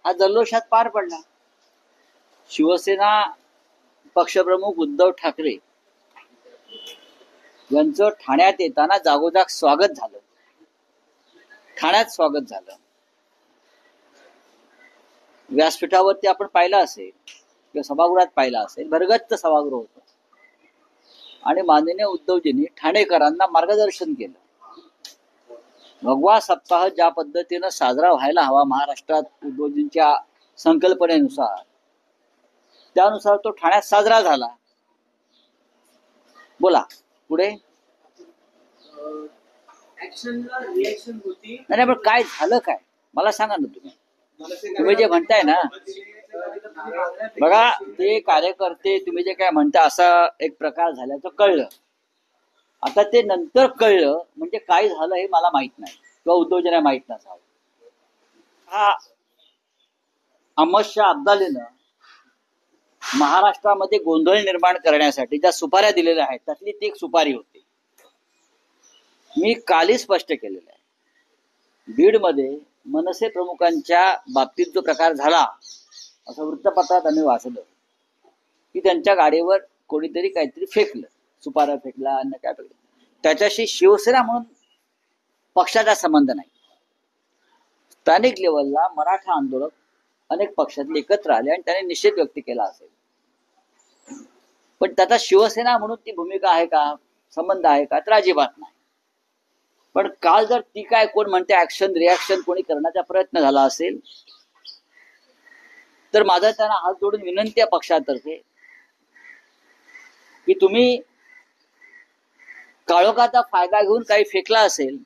हा जल्लोषात पार पडला। शिवसेना पक्षप्रमुख उद्धव ठाकरे यांचं ठाण्यात येताना जागोजाग स्वागत झालं, ठाण्यात स्वागत झालं। व्यासपीठावरती आपण पाहिलं असेल किंवा सभागृहात पाहिलं असेल, भरगच्च सभागृह होतं आणि माननीय उद्धवजींनी ठाणेकरांना मार्गदर्शन केलं। भगवा सप्ताह ज्या पद्धतीनं साजरा व्हायला हवा महाराष्ट्रात उद्धवजींच्या संकल्पनेनुसार, त्यानुसार तो ठाण्यात साजरा झाला। बोला पुढे। नाही पण काय झालं काय मला सांगा ना तुम्ही जे म्हणताय ना, बघा ते कार्यकर्ते तुम्ही जे काय म्हणता असा एक प्रकार झाल्याचं कळलं। आता ते नंतर कळलं म्हणजे काय झालं हे मला माहित नाही किंवा उद्धवजींना माहित नसावं। हा अहमद शाह अब्दालीनं महाराष्ट्रामध्ये गोंधळ निर्माण करण्यासाठी ज्या सुपाऱ्या दिलेल्या आहेत त्यातली ती एक सुपारी होती। मी कालही स्पष्ट केलेलं आहे, बीडमध्ये मनसे प्रमुखांच्या बाबतीत जो प्रकार झाला असं वृत्तपत्रात आम्ही वाचलं की त्यांच्या गाडीवर कोणीतरी काहीतरी फेकलं, सुपारा फेकला, अन्न काय फेकलं। त्याच्याशी शिवसेना म्हणून पक्षाचा संबंध नाही। स्थानिक लेवलला मराठा आंदोलक अनेक पक्षातले एकत्र आले आणि त्याने निषेध व्यक्त केला असेल, पण त्याचा शिवसेना म्हणून ती भूमिका आहे का, संबंध आहे का, तर अजिबात नाही। पण काल जर ती काय कोण म्हणते ऍक्शन रिॲक्शन कोणी करण्याचा प्रयत्न झाला असेल तर माझा त्यांना हात जोडून विनंती आहे पक्षातर्फे की तुम्ही काळोखाचा फायदा घेऊन काही फेकला असेल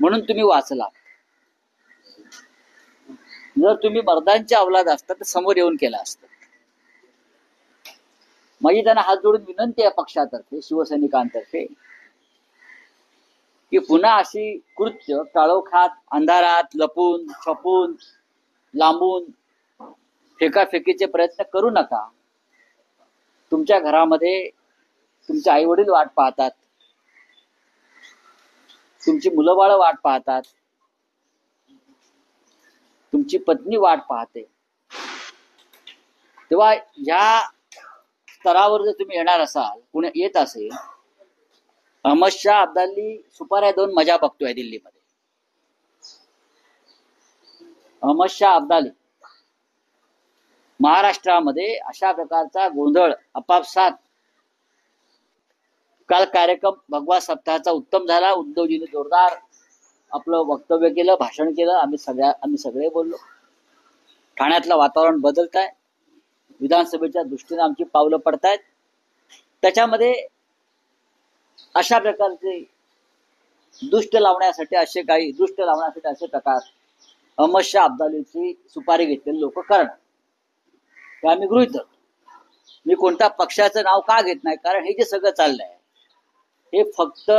म्हणून तुम्ही वाचला। जर तुम्ही मर्दांच्या अवलाद असता तर समोर येऊन केला असतं। माझी त्यांना हात जोडून विनंती आहे पक्षातर्फे, शिवसैनिकांतर्फे की पुन्हा अशी कृत्य काळोखात अंधारात लपून छपून लांबून फेकाफेकीचे प्रयत्न करू नका। तुमच्या घरामध्ये तुमचे आई वडील वाट पाहतात, तुमची मुलं बाळ वाट पाहतात, तुमची पत्नी वाट पाहते। तेव्हा या स्तरावर जर तुम्ही येणार असाल, पुणे येत असेल, अहमद शाह अब्दाली सुपाऱ्या दोन मजा बघतोय दिल्लीमध्ये। अहमद शाह अब्दाली महाराष्ट्रामध्ये अशा प्रकारचा गोंधळ आपापसात। काल कार्यक्रम भगवा सप्ताहाचा उत्तम झाला। उद्धवजींनी जोरदार आपलं वक्तव्य केलं, भाषण केलं, आम्ही सगळे बोललो। ठाण्यातलं वातावरण बदलत आहे, विधानसभेच्या दृष्टीने आमची पावलं पडतायत। त्याच्यामध्ये अशा प्रकारचे दुष्ट लावण्यासाठी असे प्रकार अहमद शाह अब्दालीची सुपारी घेतलेले लोक करणं हे आम्ही गृहीत धरतो। मी कोणत्या पक्षाचं नाव का घेत नाही, कारण हे जे सगळं चाललंय हे फक्त